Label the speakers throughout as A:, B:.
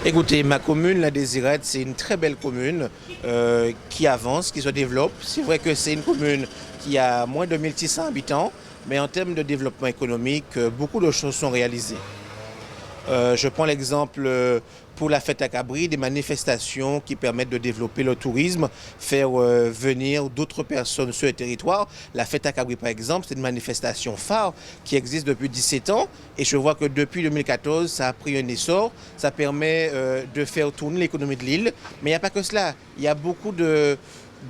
A: Écoutez, ma commune, la Désirade, c'est une très belle commune qui avance, qui se développe. C'est vrai que c'est une commune qui a moins de 1600 habitants, mais en termes de développement économique, beaucoup de choses sont réalisées. Je prends l'exemple pour la fête à Cabri, des manifestations qui permettent de développer le tourisme, faire venir d'autres personnes sur le territoire. La fête à Cabri, par exemple, c'est une manifestation phare qui existe depuis 17 ans et je vois que depuis 2014, ça a pris un essor. Ça permet de faire tourner l'économie de l'île. Mais il n'y a pas que cela. Il y a beaucoup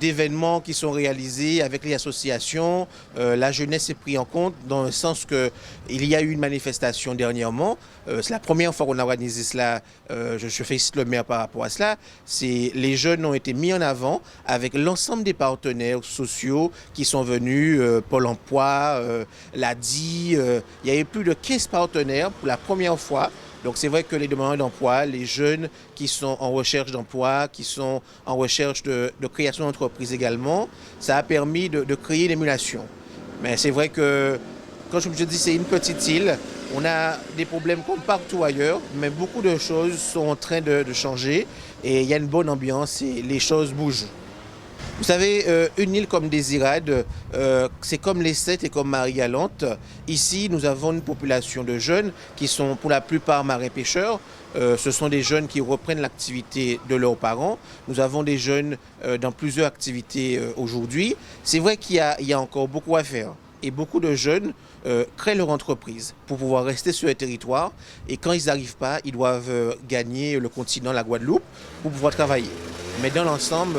A: d'événements qui sont réalisés avec les associations. La jeunesse est prise en compte dans le sens qu'il y a eu une manifestation dernièrement. C'est la première fois qu'on a organisé cela. Je félicite le maire par rapport à cela. Les jeunes ont été mis en avant avec l'ensemble des partenaires sociaux qui sont venus, Pôle emploi, l'ADI. Il y a eu plus de 15 partenaires pour la première fois. Donc c'est vrai que les demandeurs d'emploi, les jeunes qui sont en recherche d'emploi, qui sont en recherche de création d'entreprise également, ça a permis de créer l'émulation. Mais c'est vrai que, quand je dis c'est une petite île, on a des problèmes comme partout ailleurs, mais beaucoup de choses sont en train de changer et il y a une bonne ambiance et les choses bougent. Vous savez, une île comme Désirade, c'est comme les Sept et comme Marie-Galante. Ici, nous avons une population de jeunes qui sont pour la plupart marins-pêcheurs. Ce sont des jeunes qui reprennent l'activité de leurs parents. Nous avons des jeunes dans plusieurs activités aujourd'hui. C'est vrai qu'il y a encore beaucoup à faire. Et beaucoup de jeunes créent leur entreprise pour pouvoir rester sur le territoire. Et quand ils n'arrivent pas, ils doivent gagner le continent, la Guadeloupe, pour pouvoir travailler. Mais dans l'ensemble,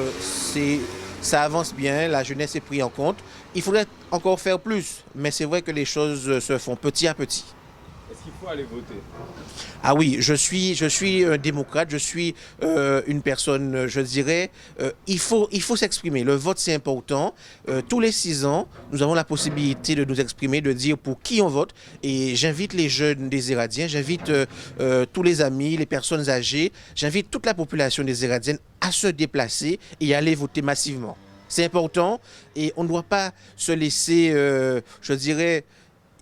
A: ça avance bien, la jeunesse est prise en compte. Il faudrait encore faire plus, mais c'est vrai que les choses se font petit à petit.
B: Est-ce qu'il faut aller voter?
A: Ah oui, je suis un démocrate, je suis une personne, je dirais, il faut s'exprimer. Le vote, c'est important. Tous les 6 ans, nous avons la possibilité de nous exprimer, de dire pour qui on vote. Et j'invite les jeunes désiradiens, j'invite tous les amis, les personnes âgées, j'invite toute la population désiradienne à se déplacer et à aller voter massivement. C'est important et on ne doit pas se laisser, je dirais,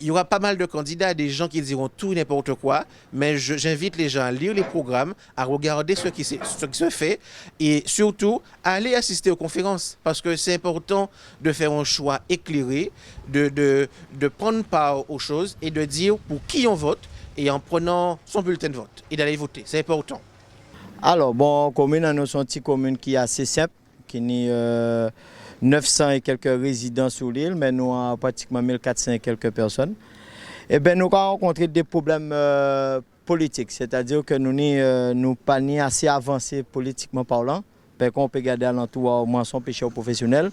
A: il y aura pas mal de candidats, des gens qui diront tout et n'importe quoi, mais j'invite les gens à lire les programmes, à regarder ce qui se fait et surtout à aller assister aux conférences parce que c'est important de faire un choix éclairé, de prendre part aux choses et de dire pour qui on vote et en prenant son bulletin de vote et d'aller voter. C'est important.
C: Alors, bon, commune, nous sommes une petite commune qui est assez simple, qui est 900 et quelques résidents sur l'île, mais nous avons pratiquement 1400 et quelques personnes. Et bien, nous avons rencontré des problèmes politiques, c'est-à-dire que nous n'sommes pas assez avancés politiquement parlant, parce qu'on peut garder à l'entour au moins son pêcheur professionnel,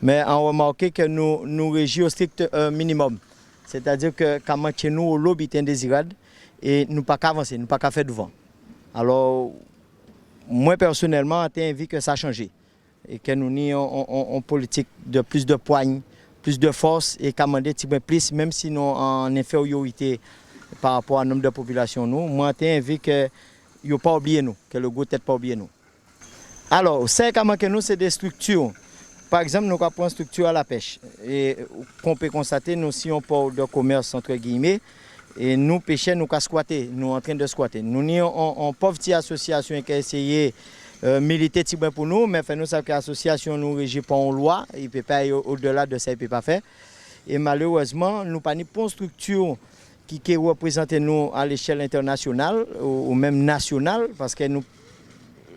C: mais on a remarqué que nous régissons au strict minimum, c'est-à-dire que quand chez nous, au lobby est indésirable, et nous ne pouvons pas avancer, nous ne pouvons pas faire devant. Alors, moi personnellement, j'ai envie que ça change. Et que nous avons une politique de plus de poigne, plus de force et qu'à demander un petit peu plus, même si nous en infériorité par rapport au nombre de population. Moi, j'ai envie que ne pas oublier nous, que le gouvernement ne pas oublier nous. Alors, ce qui manque nous, c'est des structures. Par exemple, nous avons une structure à la pêche. Et qu'on peut constater, nous, si on parle de commerce, entre guillemets, et nous, pêcheurs, nous avons squatté, nous en train de squatter. Nous avons une pauvre association qui a essayé militer pour nous, mais nous savons que l'association nous régit pas en loi, il ne peut pas aller au-delà de ça, il ne peut pas faire. Et malheureusement, nous n'avons pas une structure qui représente nous à l'échelle internationale ou même nationale, parce que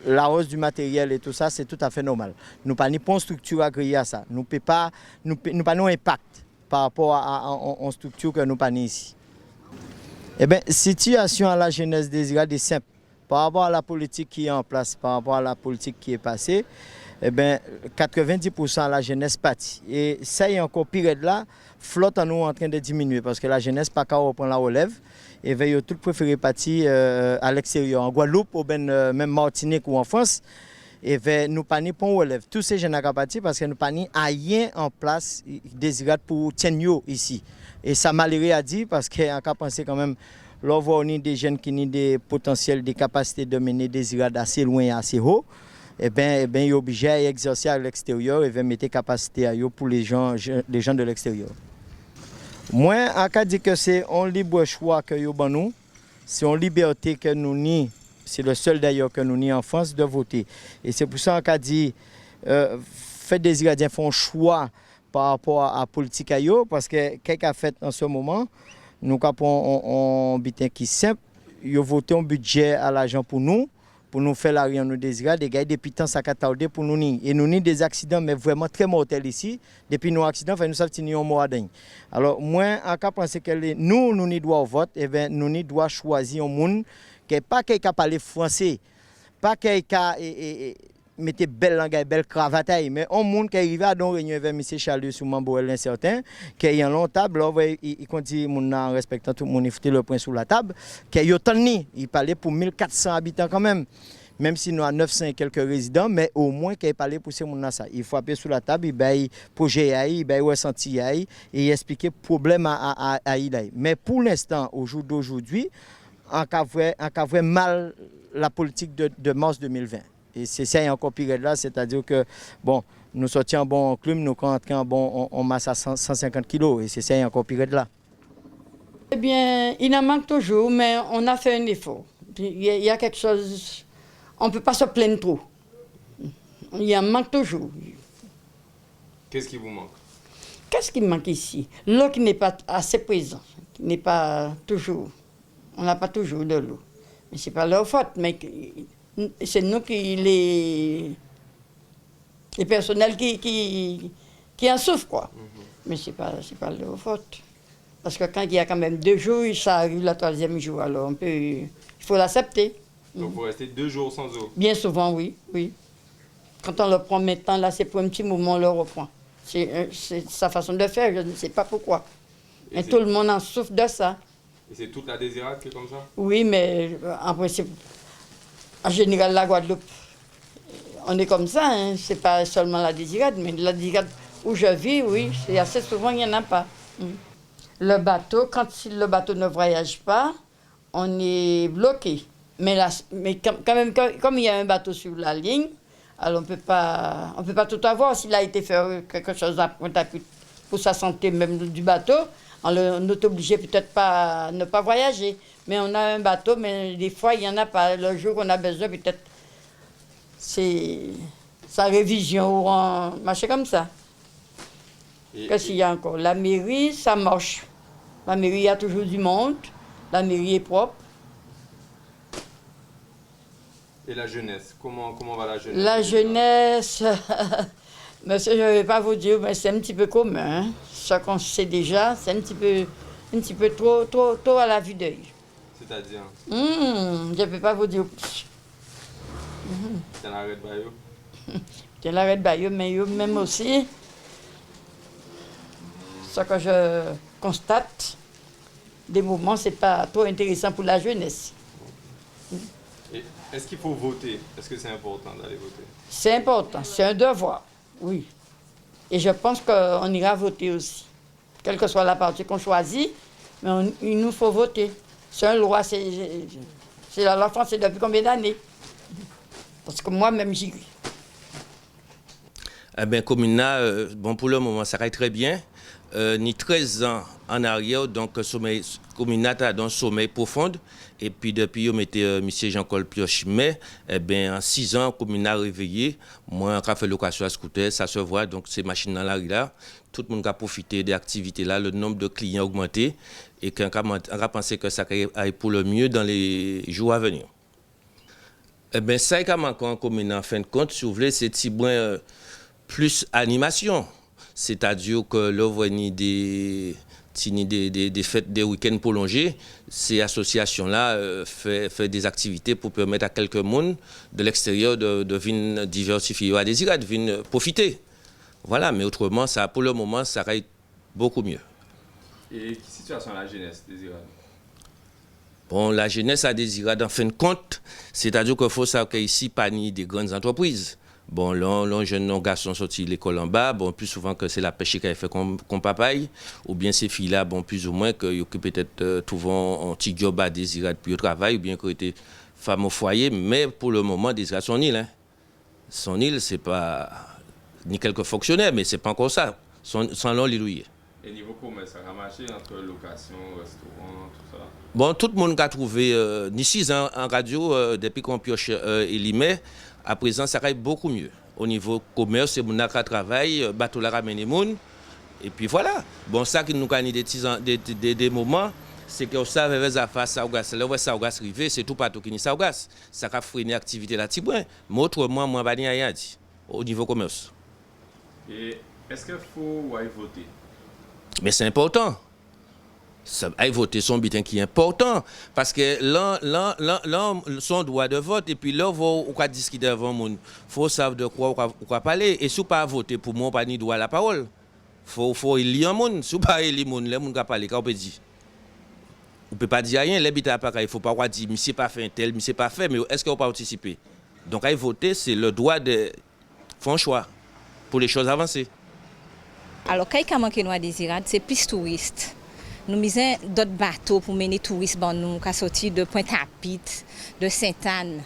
C: la hausse du matériel et tout ça, c'est tout à fait normal. Nous n'avons pas une structure agréée à ça. Nous n'avons pas un impact par rapport à une structure que nous n'avons pas ici. Eh bien, situation à la jeunesse désirable est simple. Par rapport à la politique qui est en place, par rapport à la politique qui est passée, eh bien, 90% de la jeunesse partit. Et ça y est encore pire de là, flotte en nous en train de diminuer parce que la jeunesse pas qu'à reprendre la relève et veille tout préféré partir à l'extérieur, en Guadeloupe ou même Martinique ou en France. Et nous pas ni pour relève. Tous ces jeunes à partir parce que nous pas ni rien en place désirable pour tenir ici. Et ça malheureux à dire parce qu'on a pensé quand même. Là, on voit des jeunes qui ont des potentiels, des capacités de mener des irades assez loin et assez haut. Eh bien, ils sont obligés à exercer à l'extérieur et mettre des capacités à eux pour les gens de l'extérieur. Moi, je dis que c'est un libre choix que nous avons, c'est une liberté que nous avons C'est le seul d'ailleurs que nous avons en France de voter. Et c'est pour ça qu'on a dit, faites des Iradiens font un choix par rapport à la politique parce que quelqu'un a fait en ce moment, nous avons un bulletin qui est simple, ils ont voté un budget à l'argent pour nous faire la rien nous désirons, des gars depuis temps ça a tardé pour nous et nous avons des accidents mais vraiment très mortels ici. Depuis nos accidents, nous savons que nous sommes morts. Alors moi, en pensé que nous doit voter, et bien nous doit choisir un monde qui n'est pas quelqu'un qui parle français, pas quelqu'un qui mettez belle langue, belle cravate, mais un monde qui arrive à une réunion avec M. Charles sur Mamboel incertain, qui est en long table, il continue en respectant tout le monde, il fout le point sur la table, qui est autant il parlait pour 1400 habitants quand même. Même si nous avons 900 et quelques résidents, mais au moins qu'il parle pour ces gens-là. Il faut appuyer sur la table, il baille projet, il baille ressenti, et expliquer le problème à il. Mais pour l'instant, au jour d'aujourd'hui, on a vu mal la politique de mars 2020. Et c'est ça encore pire là, c'est-à-dire que bon, nous sortions en bon clume, nous rentrons en bon en masse à 150 kg, et c'est ça encore pire là.
D: Eh bien, il en manque toujours, mais on a fait un effort. Il y a quelque chose, on ne peut pas se plaindre trop. Il en manque toujours.
B: Qu'est-ce qui vous manque?
D: Qu'est-ce qui manque ici? L'eau qui n'est pas assez présente, qui n'est pas toujours. On n'a pas toujours de l'eau. Mais ce n'est pas leur faute, mais c'est nous les personnels qui en souffrent, quoi. Mais ce n'est pas leur faute. Parce que quand il y a quand même 2 jours, ça arrive le 3e jour, alors il faut l'accepter.
B: Donc vous restez 2 jours sans eau?
D: Bien souvent, oui. Quand on le prend maintenant, là, c'est pour un petit moment, on le reprend. C'est sa façon de faire, je ne sais pas pourquoi. Mais tout le monde en souffre de ça.
B: Et c'est toute la Désirade qui est comme ça?
D: Oui, mais en principe, en général, la Guadeloupe, on est comme ça. Hein. Ce n'est pas seulement la Désirade, mais la Désirade où je vis, oui, c'est assez souvent, il n'y en a pas. Le bateau, quand le bateau ne voyage pas, on est bloqué. Mais quand même, comme il y a un bateau sur la ligne, alors on ne peut pas tout avoir. S'il a été fait quelque chose pour sa santé même du bateau, on est obligé peut-être pas à ne pas voyager. Mais on a un bateau, mais des fois, il n'y en a pas. Le jour qu'on a besoin, peut-être, c'est sa révision ou un marché comme ça. Qu'est-ce qu'il y a encore? La mairie, ça marche. La mairie, il y a toujours du monde. La mairie est propre.
B: Et la jeunesse, comment va la jeunesse?
D: La jeunesse, monsieur, je ne vais pas vous dire, mais c'est un petit peu commun. Hein. Ce qu'on sait déjà, c'est un petit peu trop à la vue d'œil.
B: C'est-à-dire?
D: Je ne peux pas vous dire.
B: C'est l'arrêt de Bayo?
D: C'est l'arrêt de Bayo, mais même aussi, ce que je constate, des moments, ce n'est pas trop intéressant pour la jeunesse.
B: Et est-ce qu'il faut voter? Est-ce que c'est important d'aller voter?
D: C'est important, c'est un devoir, oui. Et je pense qu'on ira voter aussi. Quelle que soit la partie qu'on choisit, mais il nous faut voter. C'est une loi, c'est la loi française depuis combien d'années? Parce que moi-même, j'y vais.
E: Eh bien, Comuna, bon, pour le moment, ça va très bien. Ni 13 ans en arrière, donc Comuna a dans sommeil profond. Et puis depuis, on mettait M. Jean-Claude Pioche, mais eh bien, en 6 ans, Comuna a réveillé. Moi, on a fait location à scooter, ça se voit, donc ces machines dans la rue là. Tout le monde a profité des activités là, le nombre de clients a augmenté. Et qu'on a pensé que ça aille pour le mieux dans les jours à venir. Eh bien, ça qui a manqué en commune, en fin de compte, si vous voulez, c'est plus animation. C'est-à-dire que là, vous voyez des fêtes, des week-ends prolongés, ces associations-là font des activités pour permettre à quelques monde de l'extérieur de venir diversifier à Désirade, de venir profiter. Voilà, mais autrement, ça, pour le moment, ça va être beaucoup mieux.
B: Et quelle situation la jeunesse Désirade?
E: Bon, la jeunesse à Désirade, en fin de compte, c'est-à-dire qu'il faut savoir qu'ici, pas ni des grandes entreprises. Bon, là, jeune garçon sorti de l'école en bas, bon, plus souvent que c'est la pêche qui a fait comme papaye, ou bien ces filles-là, bon, plus ou moins, qu'ils occupent peut-être trouvant un petit job à Désirade puis au travail, ou bien qu'ils étaient femmes au foyer, mais pour le moment, Désirade, son île. Hein. Son île, c'est pas ni quelques fonctionnaires, mais c'est pas encore ça. Sans l'on, l'île.
B: Et niveau commerce, ça a marché entre location, restaurant, tout ça.
E: Bon, tout le monde a trouvé, ni 6 ans en radio, depuis qu'on pioche Elimé, à présent, ça va beaucoup mieux. Au niveau commerce, c'est mon travail, bateau la ramène les monde. Et puis voilà. Bon, ça qui nous gagne des moments, c'est que ça avait face à Saugas. Là où Saugas arrivé, c'est tout partout qui est Saugas. Ça a freiné l'activité là, Tibouin. Mais autrement, moi, je n'ai rien dit au niveau commerce.
B: Et est-ce qu'il faut aller voter?
E: Mais c'est important. Aller voter son bulletin qui est important. Parce que là, son droit de vote, et puis là, on va discuter avant le monde. Il faut savoir de quoi on va parler. Et si on ne pas voter pour moi, on n'a pas droit à la parole. Il faut élire un monde. Si on ne pas élire un monde, les gens vont parler. Qu'est-ce qu'on peut dire? On ne peut pas dire rien. L'habitat pas, il ne faut pas dire, mais c'est pas fait un tel, mais c'est pas fait, mais est-ce qu'on peut participer? Donc, aller voter, c'est le droit de faire un choix pour les choses avancées.
F: Alors, quand il manque nous à Désirade, c'est plus touristes. Nous misons d'autres bateaux pour mener les touristes, bon, nous qui sortis de Pointe-à-Pitre, de Sainte-Anne.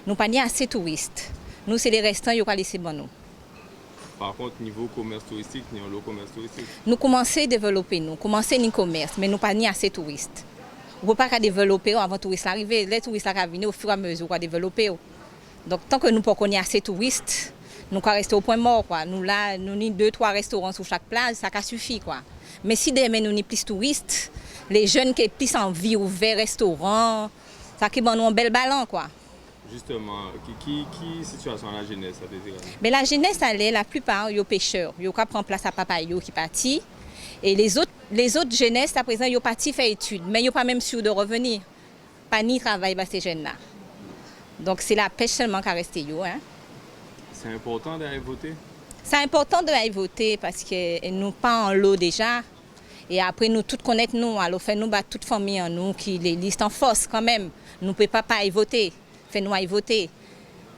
F: Nous pas assez de touristes. Nous, c'est les restants qui ont laissé bon nous.
B: Par contre, niveau commerce touristique, niveau commerce touristique.
F: Nous commençons à développer, nous commençons le commerce, mais nous pas assez de touristes. On ne peut pas développer avant les touristes arriver. Les touristes arrivent au fur et à mesure qu'on développer. Donc, tant que nous ne connaissons pas assez de touristes, nous allons rester au point mort. Quoi. Nous avons 2-3 restaurants sur chaque plage, ça suffit. Quoi. Mais si demain nous avons plus de touristes, les jeunes qui ont plus envie ouvrir restaurant, ça qui nous un bel ballon. Quoi.
B: Justement, qui situation la jeunesse à Désirade?
F: Mais la jeunesse, la plupart, ils sont pêcheurs. Ils prennent place à papa qui partit. Et les autres jeunesses, à présent, ils ont parti faire études, mais ils n'ont pas même sûr de revenir. Pas ni travail pour ces jeunes-là. Donc c'est la pêche seulement qui a resté. Hein.
B: C'est important d'aller voter?
F: C'est important d'aller voter parce que nous pas en l'eau déjà. Et après, nous tous connaissons nous. Alors, fait-nous toute famille en nous qui les listent en force quand même. Nous ne pouvons pas y voter. Fait-nous y voter.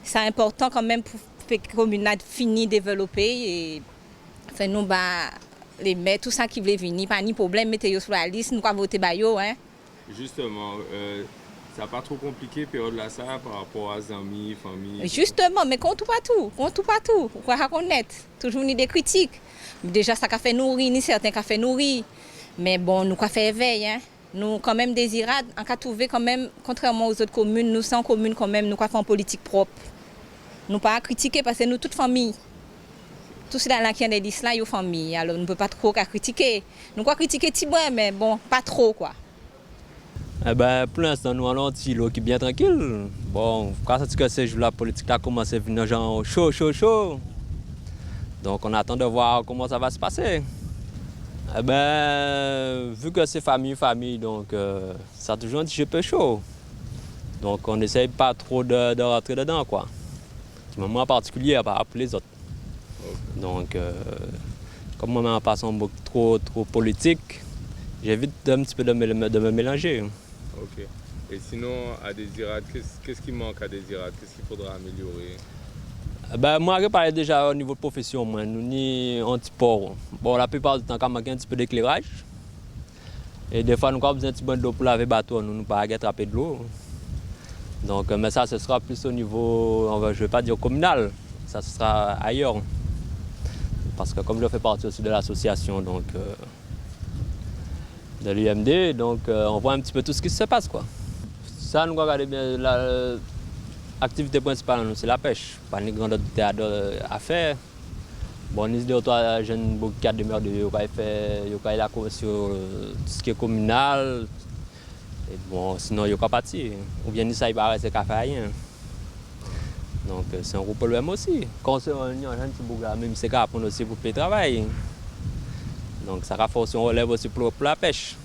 F: C'est important quand même pour que la commune finisse de développer et fait-nous les maires, tout ça qui veut venir, pas ni problème, mettez-vous sur la liste, nous allons voter Bayo. Hein.
B: Justement, ça n'a pas trop compliqué période là ça par rapport à amis, famille.
F: Justement, mais compte pas tout, on va reconnaître, toujours ni des critiques. Déjà ça a fait nourrir, ni certains qui fait nourrir. Mais bon, nous avons fait éveil, hein. Nous quand même Désirade, on a trouvé quand même, contrairement aux autres communes, nous sommes communes quand même, nous avons fait une politique propre. Nous pas critiquer parce que nous toute famille. Tout cela qui est des listes là, ils ont famille, alors nous ne pouvons pas trop critiquer. Nous pouvons critiquer Tibouin, mais bon, pas trop quoi.
G: Eh ben, pour l'instant, nous allons qui est bien tranquille. Bon, quand ces jours la politique a commencé à venir genre chaud. Donc on attend de voir comment ça va se passer. Eh ben, vu que c'est famille, donc ça a toujours un petit peu chaud. Donc on n'essaye pas trop de rentrer dedans, quoi. Du moment en particulier par rapport aux autres. Donc, comme moi, en passant trop politique, j'évite un petit peu de me mélanger.
B: Ok. Et sinon, à Désirade, qu'est-ce qui manque à Désirade? Qu'est-ce qu'il faudra améliorer?
G: Ben, moi, je parlais déjà au niveau de profession, moi, nous ni anti-port. Bon, la plupart du temps, quand manque un petit peu d'éclairage. Et des fois, nous avons besoin d'un petit peu d'eau pour laver le bateau, nous ne pouvons pas attraper de l'eau. Donc, mais ça, ce sera plus au niveau, je ne vais pas dire communal, ça ce sera ailleurs. Parce que comme je fais partie aussi de l'association donc, de l'UMD, donc on voit un petit peu tout ce qui se passe. Quoi. Ça, nous regardons bien, l'activité principale, c'est la pêche. Pas de grande théâtre à faire. Bon, nous avons trois jeunes qui ont demeuré, ils ont la sur tout ce qui est communal. Et bon, sinon, ils n'ont pas parti. Ou bien, ça, ils ne rester qu'à faire rien. Donc c'est un gros problème aussi. Quand on est en jeune petit même c'est qu'à prendre aussi pour le travail. Donc ça va forcer un relève aussi pour la pêche.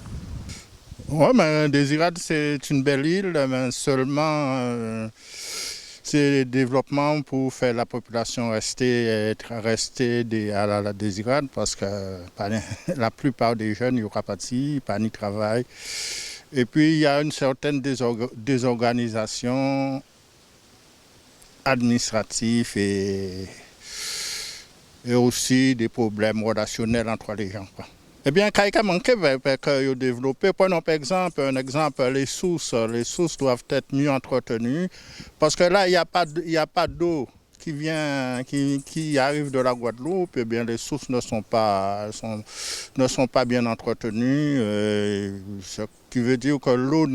H: Oui, mais Désirade c'est une belle île, mais seulement c'est le développement pour faire la population rester à la Désirade parce que la plupart des jeunes n'y aura pas de pas ni travail. Et puis il y a une certaine désorganisation administratifs et aussi des problèmes relationnels entre les gens. Quoi. Eh bien, quand il a manqué, que développer, prenons par exemple, les sources doivent être mieux entretenues parce que là, il n'y a pas d'eau qui arrivent de la Guadeloupe, eh bien, les sources ne sont pas bien entretenues, ce qui veut dire que l'eau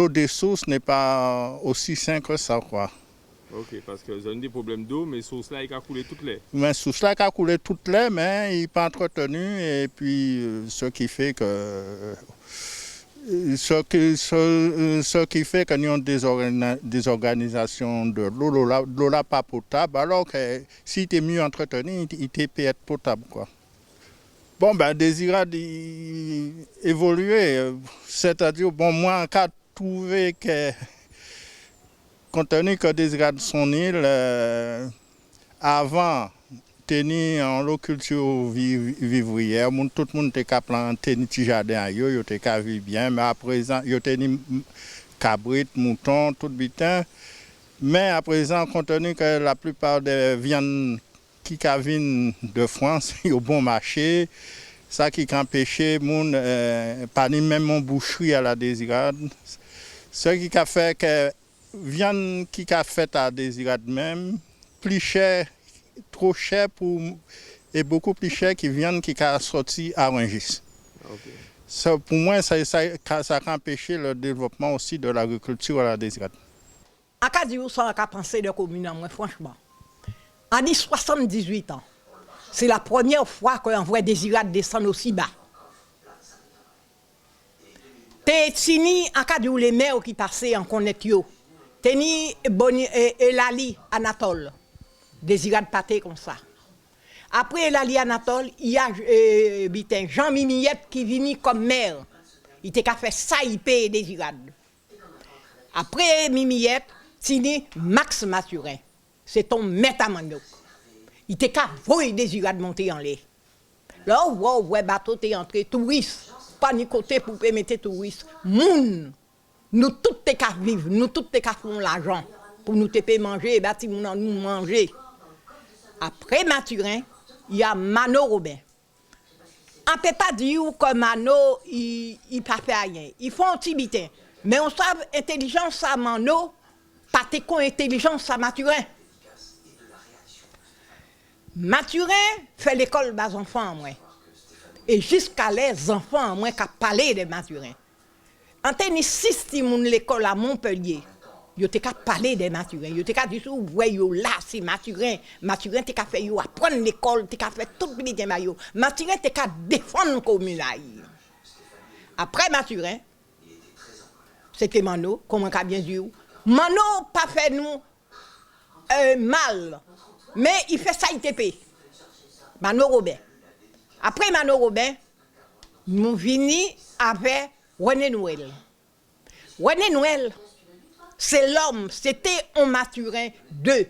H: des sources n'est pas aussi saine que ça, quoi.
B: Ok, parce que vous avez des problèmes d'eau, mais source là, il a coulé toutes les.
H: Mais source là, il a coulé toutes les, mais il n'est pas entretenu, et puis ce qui fait que nous avons des organisations de l'eau là pas potable, alors que s'il était mieux entretenu, il était peut être potable, quoi. Bon, ben, Désirade évoluer, c'est-à-dire, bon, moi, quand trouvé que, compte tenu que Désirade son île, avant, tenir en l'eau culture vivrière, tout le monde était capable de planter un petit jardin, il était capable de vivre bien, mais à présent, il était cabrit, mouton, tout bitin. Mais à présent, compte tenu que la plupart des viandes qui viennent de France, au bon marché, ça qui empêché moun pas ni même mon boucherie à la Désirade. Ce qui a fait que viande qui a fait à Désirade même plus cher, trop cher et beaucoup plus cher que viande qui a sorti à Rungis. Okay. Ça, pour moi, ça a empêché le développement aussi de l'agriculture à la Désirade.
I: En cas de ça, on a pensé de commune, moi, franchement. En 78 ans, c'est la première fois qu'on voit Désirade descendre aussi bas. T'es tini en cas de les maires qui passaient en connaître yo. Teni Elali Anatole. Désirade pâté comme ça. Après Elali Anatole, il y a Jean Mimiette qui vient comme maire. Il était fait ça, il paye Désirade. Après Mimiette, tini Max Mathurin. C'est ton maître à manioc. Il était qu'à voyer Désirade monter en l'air. Là, ouais, bateau t'es entré, touriste, pas ni côté pour permettre touriste. Moun, nous tous t'es qu'à vivre, nous tous t'es qu'à faire l'argent pour nous te payer manger, et bâti nous manger. Après Mathurin, il y a Mano Robin. On ne peut pas dire que Mano, il pas fait rien. Ils font un petit bitin. Mais on sait intelligence à Mano, pas de intelligence à Mathurin. Mathurin fait l'école des enfants, moi. Et jusqu'à les enfants, moi, qui parlé de Mathurin. En tennis 6 timoun l'école à Montpellier, yo te ka parler de Mathurin, yo te ka dit ou ouais yo là c'est Mathurin te ka fait yo apprendre l'école, te ka fait tout petit mayo. Mathurin te ka défendre commune là. Après Mathurin, c'était Mano, comment qu'a bien dit. Mano pas fait nous mal, mais il fait ça ITP. Mano Robin. Après Mano Robin, nous vini avec René Noël. René Noël, c'est l'homme, c'était un Mathurin 2.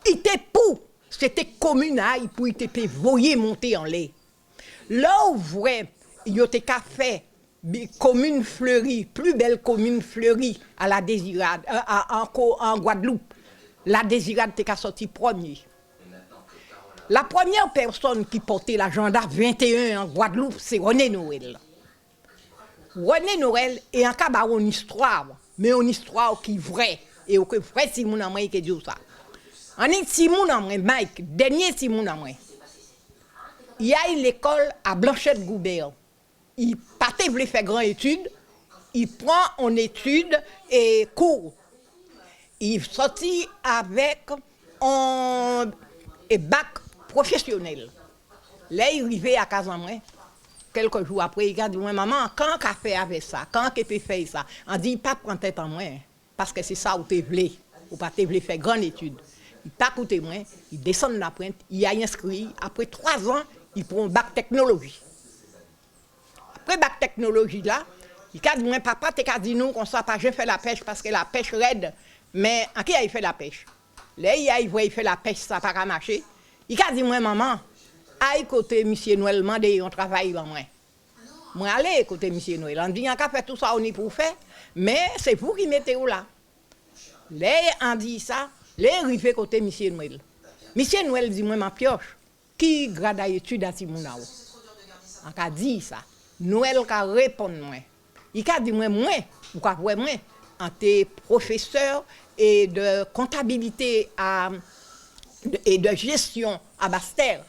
I: Il était pour, c'était communal pour il voyer monter en lait. Là où vrai, il a fait commune fleurie, plus belle commune fleurie à la Désirade, en Guadeloupe. La Désirade était sorti premier. La première personne qui portait la gendarme 21 en Guadeloupe, c'est René Noël. René Noël est en cas une histoire, mais une histoire qui est vraie. Et que vrai si mon amant qui dit ça. En est si mon amant Mike, dernier si mon amant. Il y a une école à Blanchette Goubert. Il partait voulait faire grande étude, il prend en étude et cours. Il sortit avec un bac professionnel. Là il arrivé à Casamoué. Quelques jours après, il a dit, maman, quand qu'a fait avec ça, quand qu'a fait ça, on dit, pas prendre tête en moi, parce que c'est ça où tu voulais, ou pas tu voulais faire grande étude. Il pas coûté moins, il descend de la pointe, il a inscrit, après 3 ans, il prend un bac technologie. Après bac technologie là, il a dit, papa, tu as dit nous qu'on soit pas, je fais la pêche parce que la pêche raide, mais en qui a fait la pêche? Là, il fait la pêche, ça n'a pas marché. Il a dit, maman, aïe côté monsieur Noël mande on travaille dans moi. Moi aller côté monsieur Noël. On dit on a fait tout ça on y pour faire mais c'est vous qui mettez où là. Les on dit ça, les arrivé côté monsieur Noël. Monsieur Noël dit moi ma pioche qui grade à étude à Timonao. On a dit ça. Noël a répondre moi. Il a dit moi ou ka voir moi en té professeur et de comptabilité et de gestion à Basse-Terre.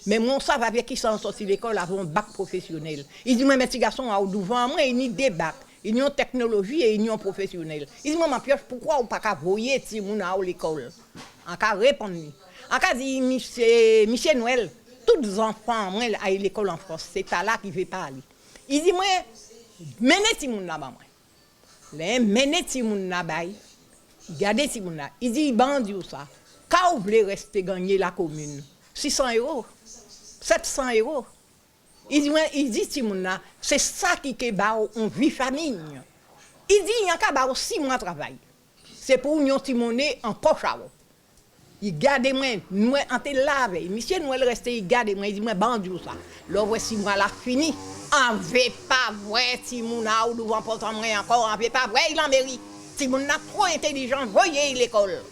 I: Mais mon savent avec qui sont sortis de l'école avant un bac professionnel. Ils disent, moi, mes petits garçons, devant moi, ils ont des bacs. Ils ont technologie et ils ont professionnel. Ils disent, moi, ma pioche, pourquoi on ne peut pas voyer si mon à l'école? En cas répondre. En cas dit, Michel Noël, tous les enfants, moi, à l'école en France, c'est pas là qui ne veut pas aller. Il dit, moi, menez si mon là-bas, moi. Les menez si mon là-bas, gardez si mon là. Il dit, bandit ou ça. Quand vous voulez rester gagner la commune, 600 €, 700 €. Il dit, Timouna, c'est ça qui est on vit famille. Il dit, il y a 6 mois de travail. C'est pour nous Timoné en poche. Il garde moi, nous, en te lave. Monsieur Noël reste, il garde moi, il dit, moi, bandou ça. Là, 6 mois, là, fini. On ne veut pas vrai, Timouna, ou devant portant moi encore, on ne veut pas vrai, il en mérite. Timouna, trop intelligent, voyez l'école.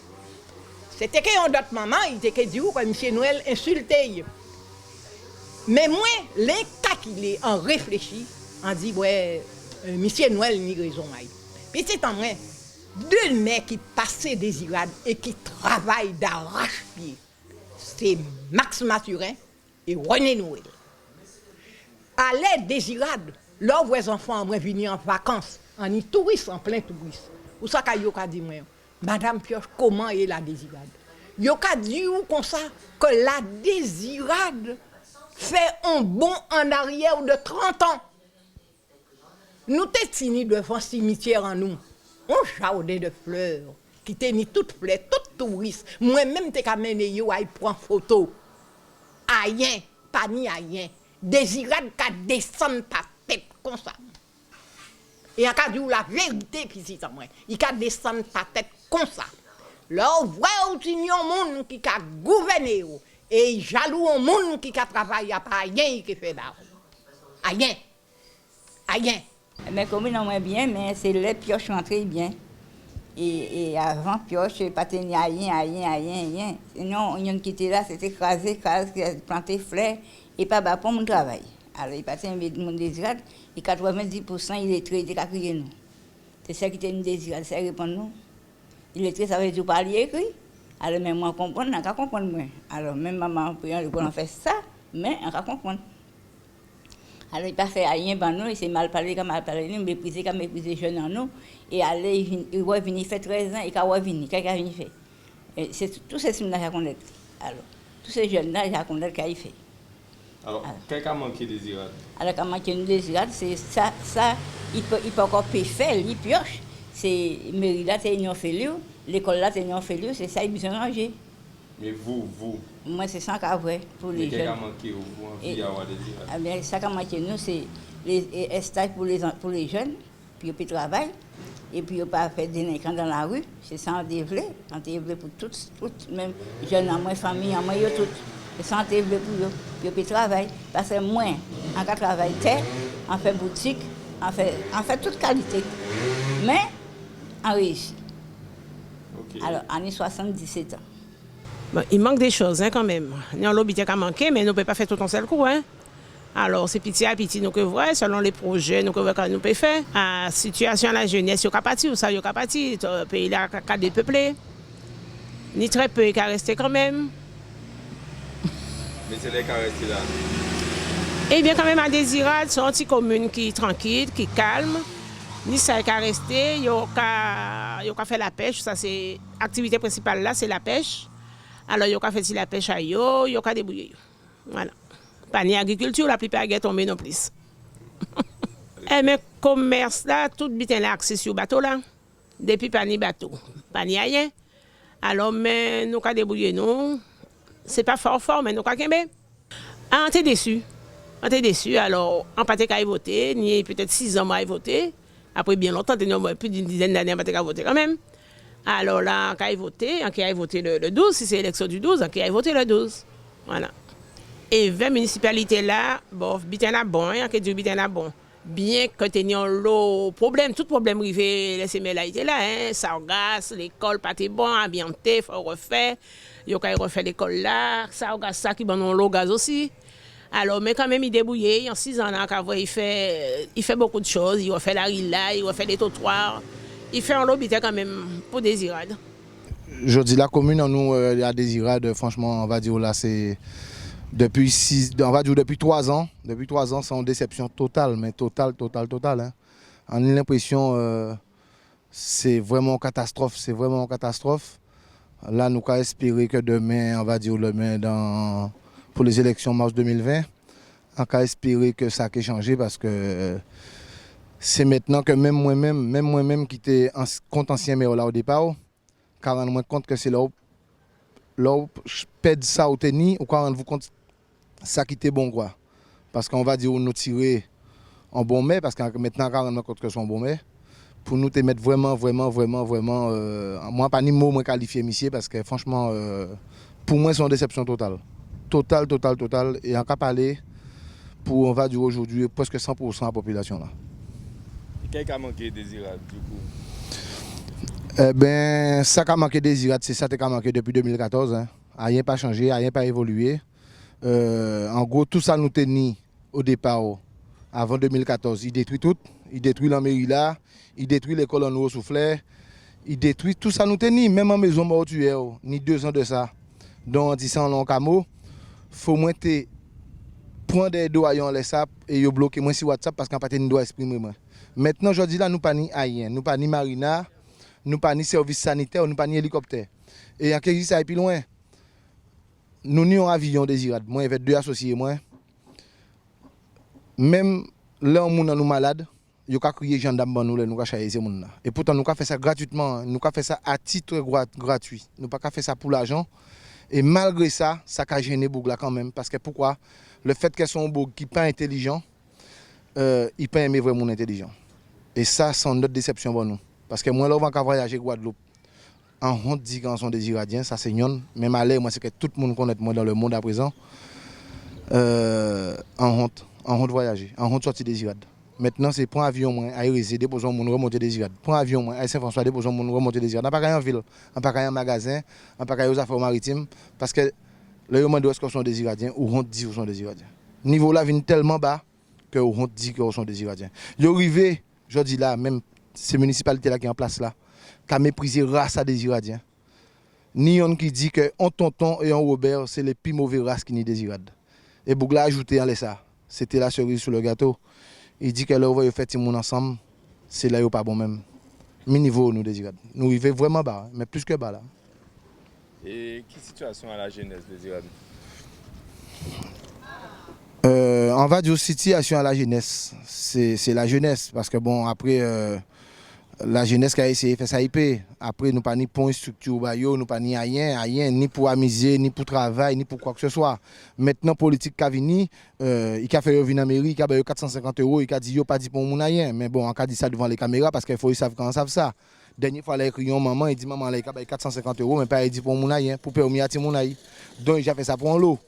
I: C'était qu'un d'autres maman, il était que dit que Monsieur Noël insultait. Mais moi, les cas qu'il est en réfléchi, on dit, ouais, Monsieur Noël n'y raison. Puis c'est en vrai, 2 mecs qui passaient des irades et qui travaillent d'arrache-pied. C'est Max Mathurin et René Noël. À l'aide des irades, leurs vrais enfants ont venir en vacances, en y touriste, en plein touriste. Ou ça qu'a dit, moi, Madame Pioche, comment est la désirade? Yo ka dit ou comme ça que la désirade fait un bond en arrière de 30 ans. Nous t'étini devant le cimetière en nous. On jardin de fleurs qui t'éni toutes fleurs, toutes touristes. Moi-même t'ai amené yo à prendre photo. Ayen, pas ni ayen. Désirade ka descend ta tête comme ça. Et en cas de la vérité qui c'est moi, il ka descend ta tête comme ça. Là, on voit aussi un monde qui a gouverné et jaloux un monde qui a travaillé à pas rien qui fait d'art. Rien. Rien.
J: Mais comme on moins bien, mais c'est les pioches rentrées bien. Et avant pioche, pas tenir rien. Sinon, on qui était là, c'était écrasé, planté fleurs et pas bas pour mon travail. Alors, il passait un mon désirade et 90% il est traité à crier nous. C'est ça qui était une désirade, ça répond nous. Il est très ça veut dire parler écrit. Alors même moi comprendre, on va comprendre moi. Alors même maman peut en faire ça, mais on va comprendre. Alors il pas fait rien ban nous, il s'est mal parlé comme mal parlé, nous mépriser comme mépriser jeune en nous et aller il va venir fait 13 ans et quand va venir, qu'est-ce qu'il fait. Et c'est tous ces signes là qu'on est. Alors tous ces jeunes là, ils connaissent qu'il fait.
B: Alors qu'est-ce qui a manqué désirade?
J: Alors quand manqué désirade, c'est ça il peut encore faire, il pioche. C'est mairie là, c'est union félue, l'école là, c'est union félue, c'est ça, il besoin de ranger.
B: Mais vous
J: moi, c'est ça qu'a vrai pour les jeunes.
B: Qu'est-ce qui a manqué vous envie d'avoir des irades?
J: Ah bien, ça qui a manqué nous, c'est les stages pour les jeunes, puis ils peuvent travailler, et puis ils peuvent faire des délinquants dans la rue, c'est ça en développé pour toutes, même jeunes en moins, famille en moins, toutes. C'est ça en développé pour eux, puis ils peuvent travailler. Parce que moi, en cas de travail terre, on fait boutique, on fait toute qualité. Mais, on réussit. Okay. Alors, année 77 ans.
K: Bon, il manque des choses quand même. Nous avons l'objet qui a manqué, mais nous ne pouvons pas faire tout en seul coup. Alors, c'est petit à petit nous que voyons, selon les projets nous que nous pouvons faire. La situation de la jeunesse, il y a parti, ou ça, il y a parti. Le pays a dépeuplé. Ni très peu qui a resté quand même.
B: Mais c'est les qui restent là.
K: Eh bien, quand même, à Désirade, c'est une petite commune qui est tranquille, qui est calme. Ni ça qui a resté, il y a fait la pêche. Ça, c'est l'activité principale là, c'est la pêche. Alors, il y a fait la pêche à yo, il y a débrouillé. Voilà. Pas ni agriculture, la plupart est tombée non plus. Et mais commerce là, tout bitin là accès sur bateau là. Depuis pas ni bateau, pas ni rien. Alors, mais nous avons débrouillé nous. C'est pas fort, mais nous avons kembe. Ah, on était déçus. On était déçus. Alors, on n'a pas été voter, ni peut-être 6 ans à voter. Après bien longtemps, plus d'une dizaine d'années, on n'a pas été voter quand même. Alors là, on a voté le 12, si c'est l'élection du 12, on a voté le 12. Voilà. Et 20 municipalités là, bon, bitin là bon, on a dit bitin là bon. Bien que tenions le problème, tout problème arrivé, les sémélalités là, Sargas, l'école pas bon, ambianté, faut refaire. Il y a refait l'école là, Sargas ça qui bon l'eau gaz aussi. Alors, mais quand même, il débrouillait. En 6 ans, là, il fait beaucoup de choses. Il refait la rue là, il refait les trottoirs. il fait un lobby quand même pour Désirade.
H: Je dis la commune, nous, à Désirade, franchement, on va dire là, c'est depuis 3 ans. Depuis 3 ans, c'est une déception totale, mais totale. Hein. On a l'impression c'est vraiment une catastrophe. C'est vraiment une catastrophe. Là, nous avons espéré que demain, on va dire demain, pour les élections mars 2020, on a espéré que ça a changé parce que c'est maintenant que même moi-même qui était compte ancien maire là au départ, car on me compte que c'est là où je pède ça au tennis, ou quand on vous compte ça qui était bon quoi. Parce qu'on va dire nous tirer en bon mai, parce que maintenant quand on me compte que c'est un bon mai, pour nous te mettre vraiment, moi pas ni mot moi qualifié monsieur, parce que franchement, pour moi c'est une déception totale. Totale, et en cas parler pour on va dire aujourd'hui presque 100% de la population là.
B: Qu'est-ce qui a manqué Désirade du coup?
H: Ça qui a manqué Désirade, c'est ça qui a manqué depuis 2014. Hein. Rien pas changé, rien pas évolué. En gros, tout ça nous tenait au départ, avant 2014. Il détruit tout. Il détruit la mairie là, il détruit l'école en Nouveau-Soufflet, il détruit tout ça nous tenait, même en maison mortuaire, ni 2 ans de ça. Donc on dit ça en long camo, faut moins te prendre des doyens les sap et yo bloquer moi sur WhatsApp parce qu'on pas ni doit exprimer moi. Maintenant je dis là nous pas ni rien, nous pas ni marina, nous pas ni service sanitaire, nous pas ni hélicoptère. Et en quelque ça plus loin. Nous ni un avion Désirade, moi avec 2 associés moi. Même là on nous malade, yo ka crier gendarme ban nous nous ka chayer ces moun là. Et pourtant nous ka fait ça gratuitement, nous ka fait ça à titre gratuit. Nous pas ka fait ça pour l'argent. Et malgré ça, ça a gêné Bougla quand même. Parce que pourquoi? Le fait qu'elles sont Boug qui pas intelligent, il pas aimer vraiment intelligent. Et ça, c'est notre déception pour nous. Parce que moi, là, on va voyager Guadeloupe. En honte dit quand sont des Iradiens, ça c'est non. Même à l'air, moi, c'est que tout le monde connaît moi dans le monde à présent. En honte voyager, en honte sortir des Irades. Maintenant, c'est pour un avion, moi, à Irisé, déposer mon remonter des Irades. Pour un avion, moi, à Saint-François, déposer mon remonter des Irades. On n'a pas en ville, on n'a pas en magasin, on n'a pas aux affaires maritimes. Parce que le monde est-ce qu'on sont des Iradiens ou honte dit qu'ils sont des Iradiens. Niveau là vient tellement bas que honte dit qu'ils sont des Iradiens. Yo arrivé, je dis là, même ces municipalités là qui sont en place là, qui a méprisé race à des Iradiens. Ni on qui dit que en tonton et en Robert, c'est les plus mauvais races qui n'y des Irades. Et Bougla a ajouté en ça. C'était la cerise sur le gâteau. Il dit que là où vous faites tout le monde ensemble, c'est là où pas bon même. Mi niveau nous Désirade. Nous vivons vraiment bas, mais plus que bas là.
B: Et quelle situation à la jeunesse Désirade?
H: On va dire situation à la jeunesse. C'est la jeunesse. Parce que bon, après, la jeunesse qui a essayé de faire ça, après, nous pas ni pour une structure, nous pas ni rien, ni pour amuser, ni pour travail, ni pour quoi que ce soit. Maintenant, politique qui a venu, il a fait venir en mairie, il a payé 450 €, il a dit, pas dit pour mon rien. Mais bon, on a dit ça devant les caméras parce qu'il faut qu'ils savent quand ils savent ça. Dernière fois, il a écrit maman, il dit maman, il a payé 450 €, mais pas il dit pour mon rien, pour permettre à tout le monde. Donc, il a fait ça pour un lot.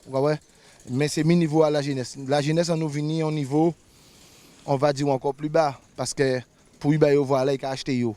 H: Mais c'est mi niveau à la jeunesse. La jeunesse, on nous vient au niveau, on va dire encore plus bas, parce que pour y voir là, il a acheté yo.